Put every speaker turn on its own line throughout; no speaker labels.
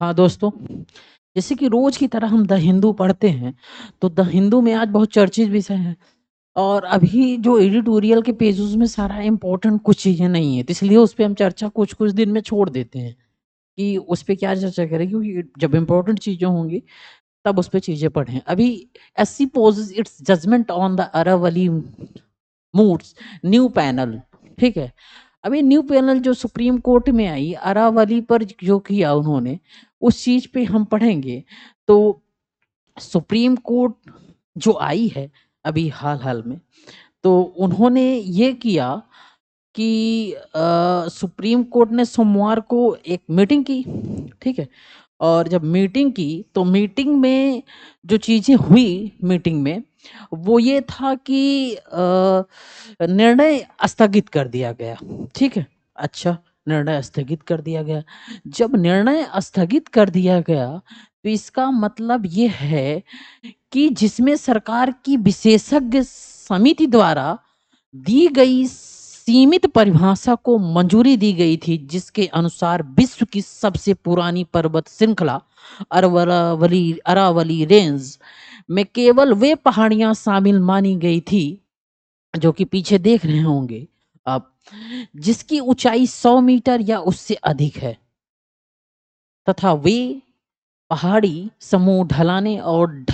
हाँ दोस्तों, जैसे कि रोज की तरह हम द हिंदू पढ़ते हैं, तो द हिंदू में आज बहुत चर्चित विषय है और अभी जो एडिटोरियल के पेजेस में सारा इम्पोर्टेंट कुछ चीज़ें नहीं है, तो इसलिए उस पे हम चर्चा कुछ-कुछ दिन में छोड़ देते हैं कि उस पे क्या चर्चा करें, क्योंकि जब इम्पोर्टेंट चीज़ें होंगी, तब उस पे चीज़ें पढ़ें। अभी SC pauses its judgement on the Aravalli moots new panel, ठीक है? अभी न्यू पैनल जो सुप्रीम कोर्ट में आई अरावली पर जो किया उन्होंने, उस चीज़ पे हम पढ़ेंगे। तो सुप्रीम कोर्ट जो आई है अभी हाल-हाल में, तो उन्होंने ये किया कि सुप्रीम कोर्ट ने सोमवार को एक मीटिंग की, ठीक है? और जब मीटिंग की, तो मीटिंग में जो चीज़ें हुई मीटिंग में, वो ये था कि निर्णय स्थगित कर दिया गया, ठीक है? अच्छा, निर्णय स्थगित कर दिया गया। जब निर्णय स्थगित कर दिया गया, तो इसका मतलब ये है कि जिसमें सरकार की विशेषज्ञ समिति द्वारा दी गई सीमित परिभाषा को मंजूरी दी गई थी, जिसके अनुसार विश्व की सबसे पुरानी पर्वत श्रृंखला अरावली रेंज में केवल वे पहाड़ियां शामिल मानी गई थी जो कि पीछे देख रहे होंगे आप, जिसकी ऊंचाई 100 मीटर या उससे अधिक है, तथा वे पहाड़ी समूह ढलाने और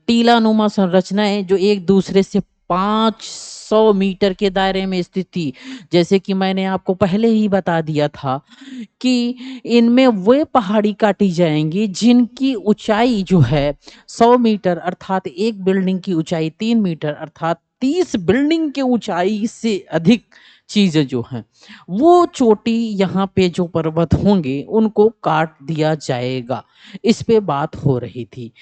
टीलानुमा संरचनाएं जो एक दूसरे से 500 मीटर के दायरे में स्थित थी। जैसे कि मैंने आपको पहले ही बता दिया था कि इनमें वे पहाड़ी काटी जाएंगी जिनकी ऊंचाई जो है 100 मीटर, अर्थात एक बिल्डिंग की ऊंचाई 3 मीटर, अर्थात 30 बिल्डिंग के ऊंचाई से अधिक चीजें जो हैं, वो चोटी यहाँ पे जो पर्वत होंगे उनको काट दिया जाएगा। इस पे बात हो रही थी।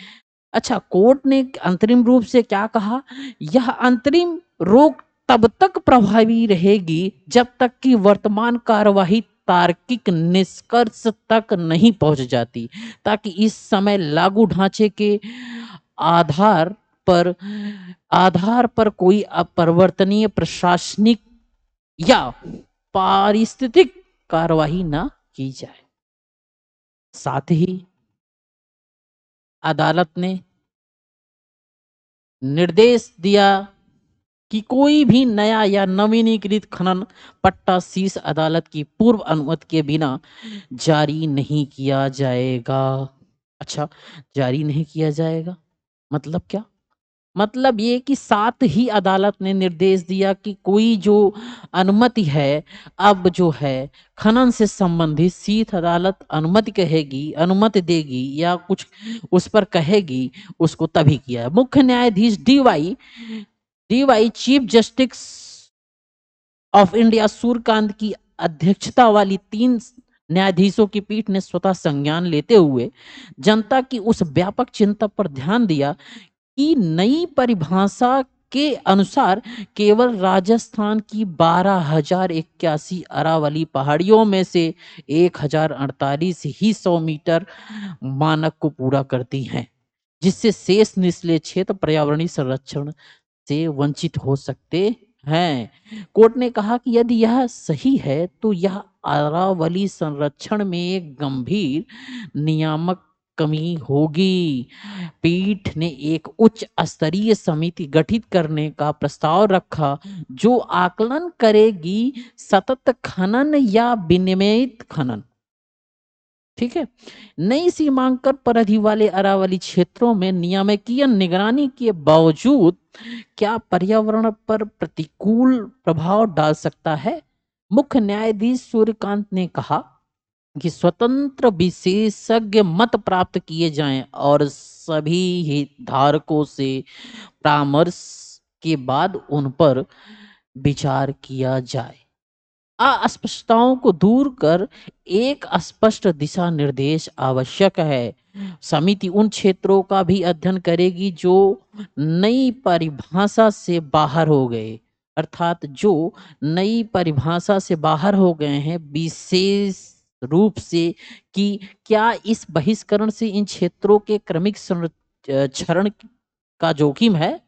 अच्छा, कोर्ट ने अंतरिम रूप से क्या कहा? यह अंतरिम रोक तब तक प्रभावी रहेगी जब तक कि वर्तमान कार्यवाही तार्किक निष्कर्ष तक नहीं पहुंच जाती, ताकि इस समय लागू ढांचे के आधार पर आधार पर कोई अपरिवर्तनीय प्रशासनिक या पारिस्थितिक कार्यवाही ना की जाए। साथ ही अदालत ने निर्देश दिया कि कोई भी नया या नवीनीकृत खनन पट्टा शीर्ष अदालत की पूर्व अनुमति के बिना जारी नहीं किया जाएगा। अच्छा, जारी नहीं किया जाएगा मतलब क्या? मतलब ये कि साथ ही अदालत ने निर्देश दिया कि कोई जो अनुमति है, अब जो है खनन से संबंधित शीर्ष अदालत अनुमति देगी या कुछ उस पर कहेगी, उसको तभी किया है। मुख्य न्यायाधीश DY chief justice of India Surya Kant की अध्यक्षता वाली 3 न्यायाधीशों की पीठ ने स्वतः संज्ञान लेते हुए जनता की उस व्यापक चिंता पर ध्यान दिया की नई परिभाषा के अनुसार केवल राजस्थान की 12,081 अरावली पहाड़ियों में से 1,048 ही 100 मीटर मानक को पूरा करती हैं, जिससे शेष निचले क्षेत्र पर्यावरणीय संरक्षण से वंचित हो सकते हैं। कोर्ट ने कहा कि यदि यह सही है तो यह अरावली संरक्षण में एक गंभीर नियामक कमी होगी। पीठ ने एक उच्च स्तरीय समिति गठित करने का प्रस्ताव रखा जो आकलन करेगी सतत खनन या विनियमित खनन, ठीक है? नई सीमांकन परिधि वाले अरावली क्षेत्रों में नियामकीय निगरानी के बावजूद क्या पर्यावरण पर प्रतिकूल प्रभाव डाल सकता है? मुख्य न्यायाधीश सूर्यकांत ने कहा कि स्वतंत्र विशेषज्ञ मत प्राप्त किए जाएं और सभी हितधारकों से परामर्श के बाद उन पर विचार किया जाए। अस्पष्टताओं को दूर कर एक स्पष्ट दिशा निर्देश आवश्यक है। समिति उन क्षेत्रों का भी अध्ययन करेगी जो नई परिभाषा से बाहर हो गए, अर्थात जो नई परिभाषा से बाहर हो गए हैं, विशेष रूप से कि क्या इस बहिष्करण से इन क्षेत्रों के क्रमिक क्षरण का जोखिम है,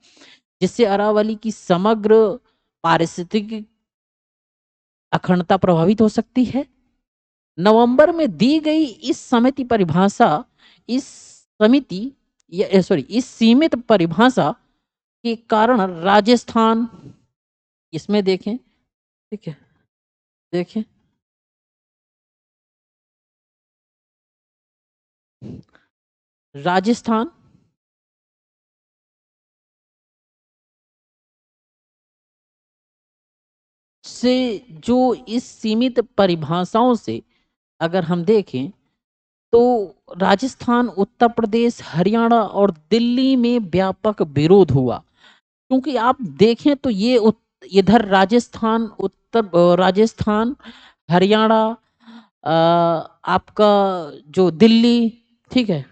जिससे अरावली की समग्र पारिस्थितिक अखंडता प्रभावित हो सकती है। नवंबर में दी गई इस समिति परिभाषा इस समिति या सॉरी इस सीमित परिभाषा के कारण राजस्थान, इसमें देखें, ठीक है, देखें, राजस्थान से जो इस सीमित परिभाषाओं से अगर हम देखें तो राजस्थान, उत्तर प्रदेश, हरियाणा और दिल्ली में व्यापक विरोध हुआ। क्योंकि आप देखें तो ये इधर राजस्थान, राजस्थान, हरियाणा, आपका जो दिल्ली, ठीक है,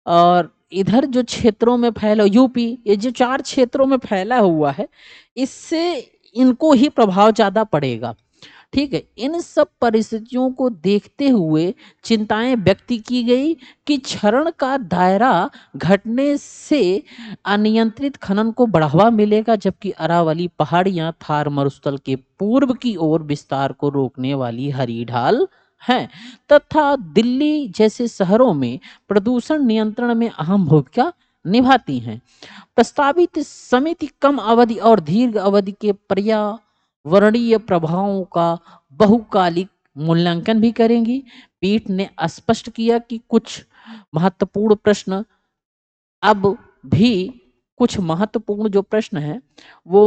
और इधर जो क्षेत्रों में फैला यूपी, ये जो 4 क्षेत्रों में फैला हुआ है, इससे इनको ही प्रभाव ज़्यादा पड़ेगा। ठीक है, इन सब परिस्थितियों को देखते हुए चिंताएं व्यक्त की गई कि क्षरण का दायरा घटने से अनियंत्रित खनन को बढ़ावा मिलेगा, जबकि अरावली पहाड़ियां थार मरुस्थल के पूर्व की ओर विस्तार को रोकने वाली हरी ढाल हैं तथा दिल्ली जैसे शहरों में प्रदूषण नियंत्रण में अहम भूमिका निभाती हैं। प्रस्तावित समिति कम अवधि और दीर्घ अवधि के पर्यावरणीय प्रभावों का बहुकालिक मूल्यांकन भी करेंगी। पीठ ने स्पष्ट किया कि कुछ महत्वपूर्ण प्रश्न अब भी कुछ महत्वपूर्ण जो प्रश्न है वो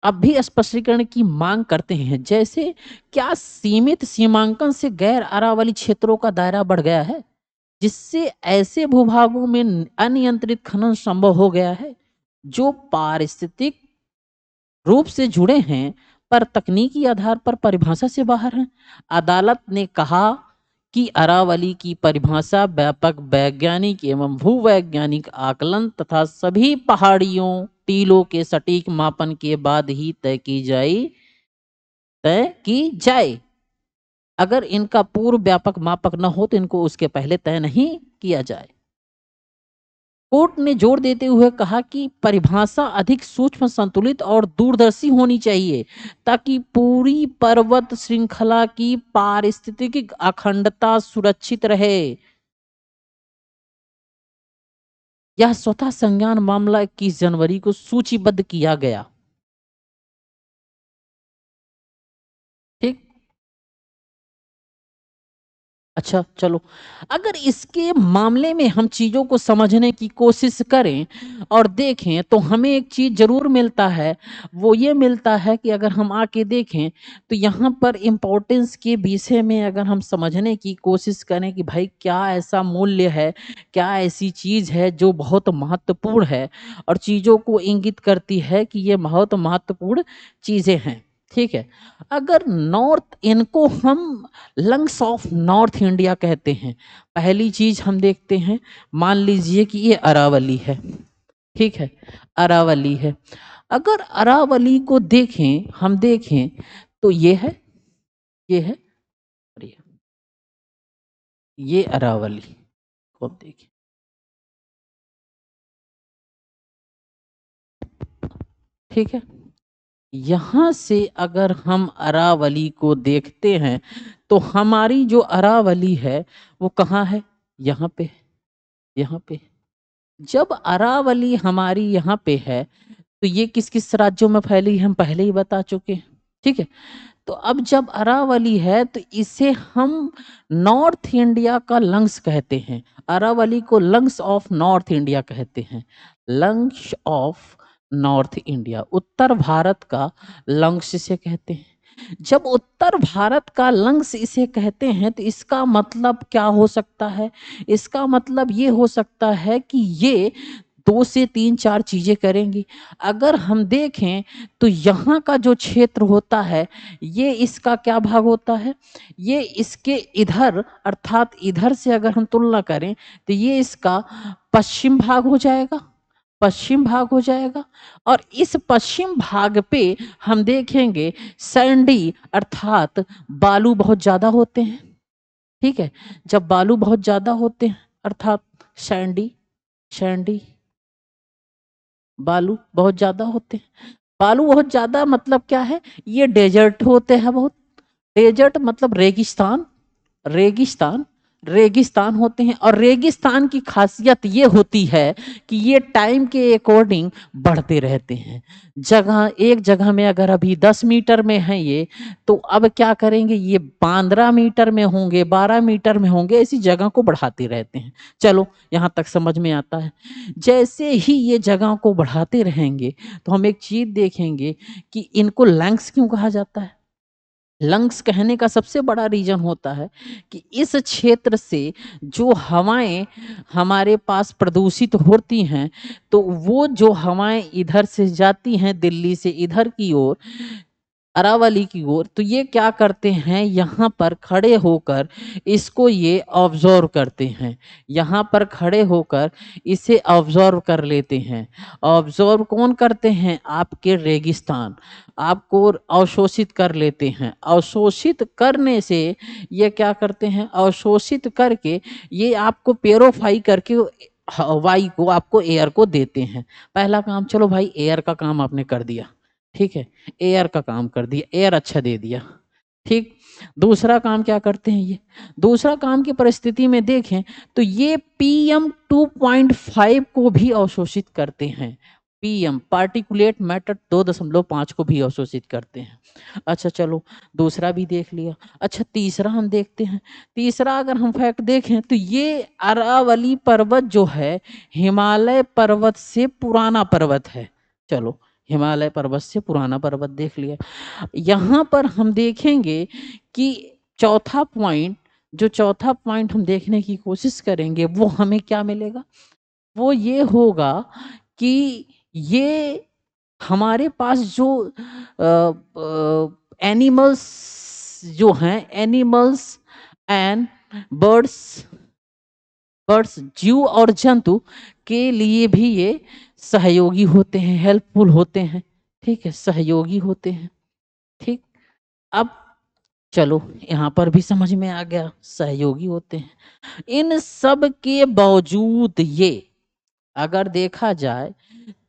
अब भी स्पष्टीकरण की मांग करते हैं, जैसे क्या सीमित सीमांकन से गैर अरावली क्षेत्रों का दायरा बढ़ गया है, जिससे ऐसे भूभागों में अनियंत्रित खनन संभव हो गया है जो पारिस्थितिक रूप से जुड़े हैं पर तकनीकी आधार पर परिभाषा से बाहर हैं। अदालत ने कहा कि अरावली की परिभाषा व्यापक वैज्ञानिक एवं भूवैज्ञानिक आकलन तथा सभी पहाड़ियों टीलों के सटीक मापन के बाद ही तय की जाए। अगर इनका पूर्व व्यापक मापक न हो तो इनको उसके पहले तय नहीं किया जाए। कोर्ट ने जोर देते हुए कहा कि परिभाषा अधिक सूक्ष्म, संतुलित और दूरदर्शी होनी चाहिए ताकि पूरी पर्वत श्रृंखला की पारिस्थितिक अखंडता सुरक्षित रहे। यह स्वतः संज्ञान मामला 21 जनवरी को सूचीबद्ध किया गया। ठीक, अच्छा चलो, अगर इसके मामले में हम चीजों को समझने की कोशिश करें और देखें तो हमें एक चीज जरूर मिलता है, वो ये मिलता है कि अगर हम आके देखें तो यहाँ पर इम्पोर्टेंस के विषय में अगर हम समझने की कोशिश करें कि भाई क्या ऐसा मूल्य है, क्या ऐसी चीज है जो बहुत महत्वपूर्ण है और चीजों को इंगित करती है कि ये बहुत महत्वपूर्ण चीजें हैं। ठीक है, अगर नॉर्थ, इनको हम लंग्स ऑफ नॉर्थ इंडिया कहते हैं। पहली चीज हम देखते हैं, मान लीजिए कि ये अरावली है, ठीक है, अरावली है। अगर अरावली को देखें, हम देखें तो ये है, ये है और ये अरावली को देखें, ठीक है। यहां से अगर हम अरावली को देखते हैं तो हमारी जो अरावली है वो कहाँ है, यहाँ पे, यहाँ पे। जब अरावली हमारी यहाँ पे है तो ये किस किस राज्यों में फैली है हम पहले ही बता चुके हैं, ठीक है। तो अब जब अरावली है तो इसे हम नॉर्थ इंडिया का लंग्स कहते हैं। अरावली को लंग्स ऑफ नॉर्थ इंडिया कहते हैं, लंग्स ऑफ नॉर्थ इंडिया, उत्तर भारत का लंग्स इसे कहते हैं। जब उत्तर भारत का लंग्स इसे कहते हैं तो इसका मतलब क्या हो सकता है, इसका मतलब ये हो सकता है कि ये 2 से 3 4 चीजें करेंगी। अगर हम देखें तो यहाँ का जो क्षेत्र होता है ये इसका क्या भाग होता है, ये इसके इधर अर्थात इधर से अगर हम तुलना करें तो ये इसका पश्चिम भाग हो जाएगा, पश्चिम भाग हो जाएगा। और इस पश्चिम भाग पे हम देखेंगे सैंडी अर्थात बालू बहुत ज्यादा होते हैं, ठीक है। जब बालू बहुत ज्यादा होते हैं अर्थात सैंडी, सैंडी बालू बहुत ज्यादा होते हैं। बालू बहुत ज्यादा मतलब क्या है, ये डेजर्ट होते हैं बहुत, डेजर्ट मतलब रेगिस्तान, रेगिस्तान, रेगिस्तान होते हैं। और रेगिस्तान की खासियत ये होती है कि ये टाइम के अकॉर्डिंग बढ़ते रहते हैं। जगह एक जगह में अगर अभी 10 मीटर में है ये, तो अब क्या करेंगे, ये 15 मीटर में होंगे, 12 मीटर में होंगे, ऐसी जगह को बढ़ाते रहते हैं। चलो यहाँ तक समझ में आता है। जैसे ही ये जगह को बढ़ाते रहेंगे तो हम एक चीज देखेंगे कि इनको लंग्स क्यों कहा जाता है। लंग्स कहने का सबसे बड़ा रीजन होता है कि इस क्षेत्र से जो हवाएं हमारे पास प्रदूषित होती हैं, तो वो जो हवाएं इधर से जाती हैं दिल्ली से इधर की ओर, अरावली की ओर, तो ये क्या करते हैं, यहाँ पर खड़े होकर इसको ये ऑब्जर्व करते हैं। यहाँ पर खड़े होकर इसे ऑब्जर्व कर लेते हैं। ऑब्जर्व कौन करते हैं, आपके रेगिस्तान आपको अवशोषित कर लेते हैं। अवशोषित करने से ये क्या करते हैं, अवशोषित करके ये आपको प्योरीफाई करके वायु को, आपको एयर को देते हैं। पहला काम, चलो भाई एयर का काम आपने कर दिया, ठीक है, एयर का काम कर दिया, एयर अच्छा दे दिया, ठीक। दूसरा काम क्या करते हैं ये, दूसरा काम की परिस्थिति में देखें तो ये PM 2.5 को भी अवशोषित करते हैं। PM पार्टिकुलेट मैटर 2.5 को भी अवशोषित करते हैं। अच्छा चलो दूसरा भी देख लिया। अच्छा तीसरा हम देखते हैं। तीसरा अगर हम फैक्ट देखें तो ये अरावली पर्वत जो है हिमालय पर्वत से पुराना पर्वत है। चलो हिमालय पर्वत से पुराना पर्वत देख लिया। यहाँ पर हम देखेंगे कि चौथा पॉइंट, जो चौथा पॉइंट हम देखने की कोशिश करेंगे वो हमें क्या मिलेगा, वो ये होगा कि ये हमारे पास जो एनिमल्स जो हैं, एनिमल्स एंड बर्ड्स, बर्ड्स जीव और जंतु के लिए भी ये सहयोगी होते हैं, हेल्पफुल होते हैं, ठीक है, सहयोगी होते हैं, ठीक। अब चलो यहाँ पर भी समझ में आ गया, सहयोगी होते हैं। इन सब के बावजूद ये अगर देखा जाए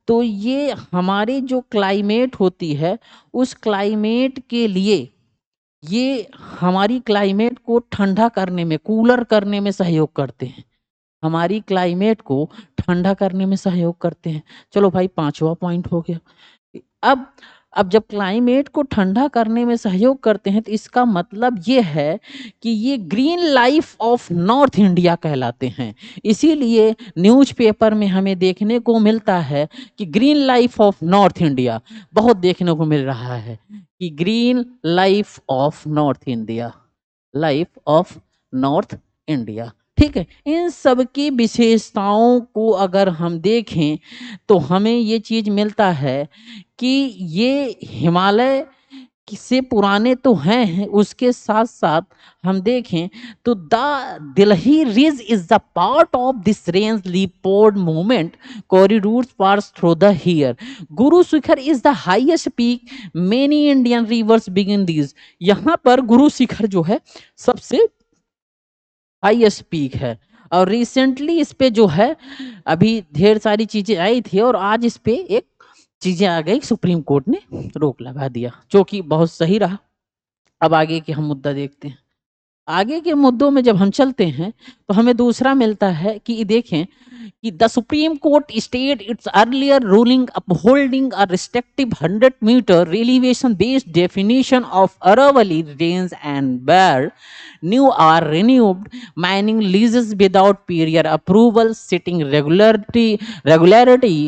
तो ये हमारी जो क्लाइमेट होती है उस क्लाइमेट के लिए ये हमारी क्लाइमेट को ठंडा करने में, कूलर करने में सहयोग करते हैं। हमारी क्लाइमेट को ठंडा करने में सहयोग करते हैं। चलो भाई पांचवा पॉइंट हो गया। अब अब जब क्लाइमेट को ठंडा करने में सहयोग करते हैं तो इसका मतलब ये है कि ये green life of north India कहलाते हैं। इसीलिए न्यूज़पेपर में हमें देखने को मिलता है कि green life of north India, बहुत देखने को मिल रहा है कि green life of north India, life of north India, ठीक है। इन सब की विशेषताओं को अगर हम देखें तो हमें ये चीज मिलता है कि ये हिमालय से पुराने तो हैं, उसके साथ साथ हम देखें तो the Delhi ridge is the part of this range leopard movement corridors pass through the here. Guru Shikhar is the highest peak, many Indian rivers begin these. यहाँ पर गुरु शिखर जो है सबसे हाईएस्ट पीक है। और रिसेंटली इस पे जो है अभी ढेर सारी चीजें आई थी और आज इस पे एक चीजें आ गई, सुप्रीम कोर्ट ने रोक लगा दिया, जो कि बहुत सही रहा। अब आगे के हम मुद्दा देखते हैं। आगे के मुद्दों में जब हम चलते हैं तो हमें दूसरा मिलता है कि देखें कि the Supreme Court stayed its earlier ruling upholding a restrictive 100 metre elevation based definition of Aravalli range and where new or renewed mining leases without period approval, setting regularity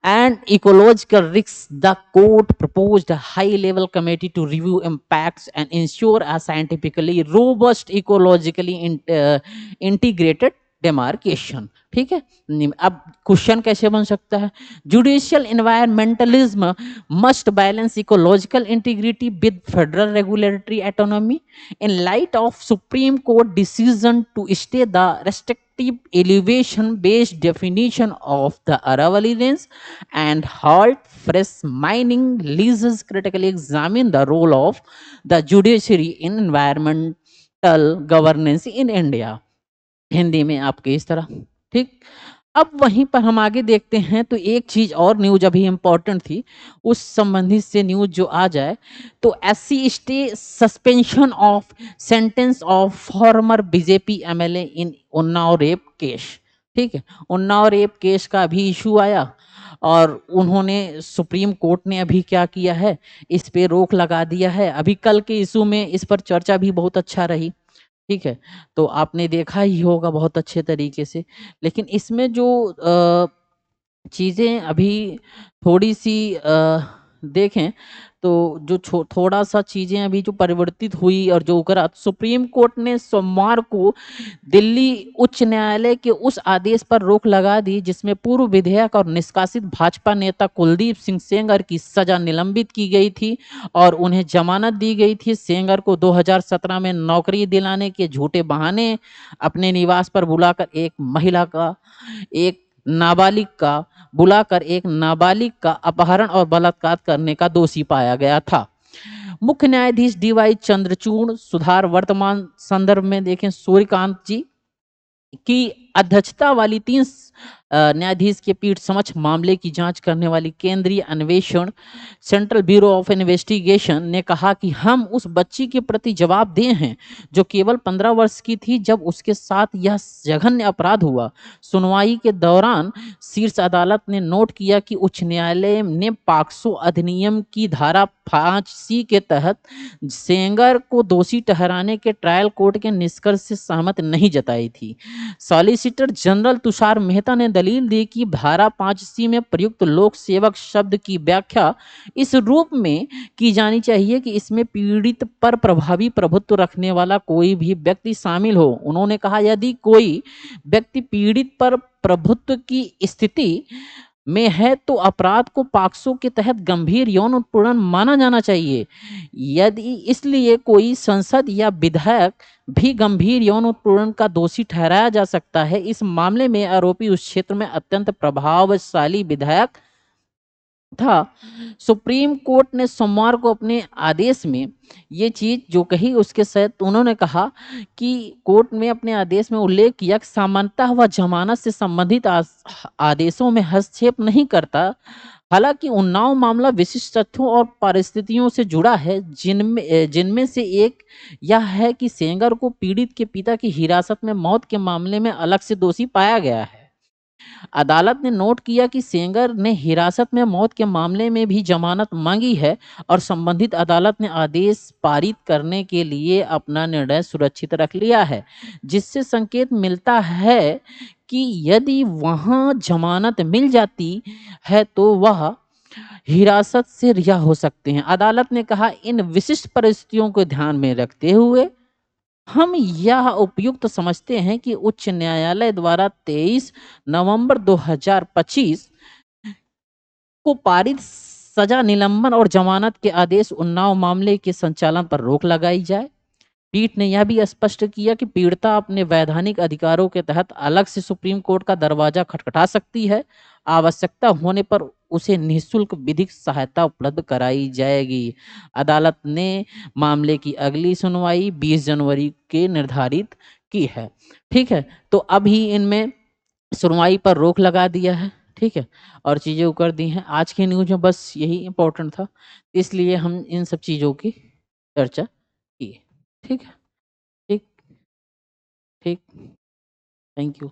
and ecological risks. The court proposed a high-level committee to review impacts and ensure a scientifically robust, ecologically integrated demarcation, ठीक है। अब question कैसे बन सकता है, judicial environmentalism must balance ecological integrity with federal regulatory autonomy in light of Supreme Court decision to stay the restrictive elevation based definition of the Aravalli Range and halt fresh mining leases, critically examine the role of the judiciary in environmental governance in India। Hindi में आपके इस तरह, ठीक। अब वहीं पर हम आगे देखते हैं तो एक चीज़ और न्यूज़ अभी इम्पोर्टेंट थी, उस संबंधित से न्यूज़ जो आ जाए तो SC stay suspension of sentence of former BJP MLA in Unnao rape case. ठीक है, उन्नाव रेप केस का अभी इशू आया और उन्होंने सुप्रीम कोर्ट ने अभी क्या किया है, इस पे रोक लगा दिया है। अभी कल के इशू में इस पर चर्चा भी बहुत अच्छा रही। ठीक है, तो आपने देखा ही होगा बहुत अच्छे तरीके से। लेकिन इसमें जो चीज़ें अभी थोड़ी-सी देखें तो जो थोड़ा-सा चीज़ें अभी जो परिवर्तित हुई और जो करा सुप्रीम कोर्ट ने सोमवार को दिल्ली उच्च न्यायालय के उस आदेश पर रोक लगा दी जिसमें पूर्व विधायक और निष्कासित भाजपा नेता कुलदीप सिंह सेंगर की सजा निलंबित की गई थी और उन्हें जमानत दी गई थी। सेंगर को 2017 में नौकरी दिलाने के झूठे बहाने अपने निवास पर बुलाकर एक नाबालिग का अपहरण और बलात्कार करने का दोषी पाया गया था। मुख्य न्यायाधीश डीवाई चंद्रचूड़ सुधार वर्तमान संदर्भ में देखें सूर्यकांत जी की अध्यक्षता वाली 3 न्यायाधीश के पीठ समक्ष मामले की जांच करने वाली केंद्रीय अन्वेषण सेंट्रल ब्यूरो ऑफ इन्वेस्टिगेशन ने कहा कि हम उस बच्ची के प्रति जवाबदेह हैं जो केवल 15 वर्ष की थी जब उसके साथ यह जघन्य अपराध हुआ। सुनवाई के दौरान शीर्ष अदालत ने नोट किया कि उच्च न्यायालय ने पॉक्सो अधिनियम की धारा 5C के तहत सेंगर को दोषी ठहराने के ट्रायल कोर्ट के निष्कर्ष से सहमत नहीं जताई थी। सॉलिसिटर जनरल तुषार मेहता ने दलील दी कि धारा 5C में प्रयुक्त लोक सेवक शब्द की व्याख्या इस रूप में की जानी चाहिए कि इसमें पीड़ित पर प्रभावी प्रभुत्व रखने वाला कोई भी व्यक्ति शामिल हो। उन्होंने कहा यदि कोई व्यक्ति पीड़ित पर प्रभुत्व की स्थिति में है तो अपराध को पॉक्सो के तहत गंभीर यौन उत्पीड़न माना जाना चाहिए। यदि इसलिए कोई सांसद या विधायक भी गंभीर यौन उत्पीड़न का दोषी ठहराया जा सकता है। इस मामले में आरोपी उस क्षेत्र में अत्यंत प्रभावशाली विधायक था। सुप्रीम कोर्ट ने सोमवार को अपने आदेश में ये चीज जो कही उसके साथ उन्होंने कहा कि कोर्ट में अपने आदेश में उल्लेख किया कि सामान्यतः वह जमानत से संबंधित आदेशों में हस्तक्षेप नहीं करता। हालांकि उन्नाव मामला विशिष्ट तथ्यों और परिस्थितियों से जुड़ा है जिनमें से एक यह है कि सेंगर को पीड़ित के पिता की हिरासत में मौत के मामले में अलग से दोषी पाया गया है। अदालत ने नोट किया कि सेंगर ने हिरासत में मौत के मामले में भी जमानत मांगी है और संबंधित अदालत ने आदेश पारित करने के लिए अपना निर्णय सुरक्षित रख लिया है, जिससे संकेत मिलता है कि यदि वहां जमानत मिल जाती है तो वह हिरासत से रिहा हो सकते हैं। अदालत ने कहा इन विशिष्ट परिस्थितियों को ध्यान में रखते हुए हम यह उपयुक्त समझते हैं कि उच्च न्यायालय द्वारा 23 नवंबर 2025 को पारित सजा निलंबन और जमानत के आदेश उन्नाव मामले के संचालन पर रोक लगाई जाए। पीठ ने यह भी स्पष्ट किया कि पीड़िता अपने वैधानिक अधिकारों के तहत अलग से सुप्रीम कोर्ट का दरवाजा खटखटा सकती है। आवश्यकता होने पर उसे निःशुल्क विधिक सहायता उपलब्ध कराई जाएगी। अदालत ने मामले की अगली सुनवाई 20 जनवरी के निर्धारित की है। ठीक है, तो अभी इनमें सुनवाई पर रोक लगा दिया है। ठीक है, और चीज़ें वो कर दी हैं। आज की न्यूज़ में बस यही इम्पोर्टेंट था, इसलिए हम इन सब चीज़ों की चर्चा की। ठीक है, ठीक, ठीक, थैंक यू।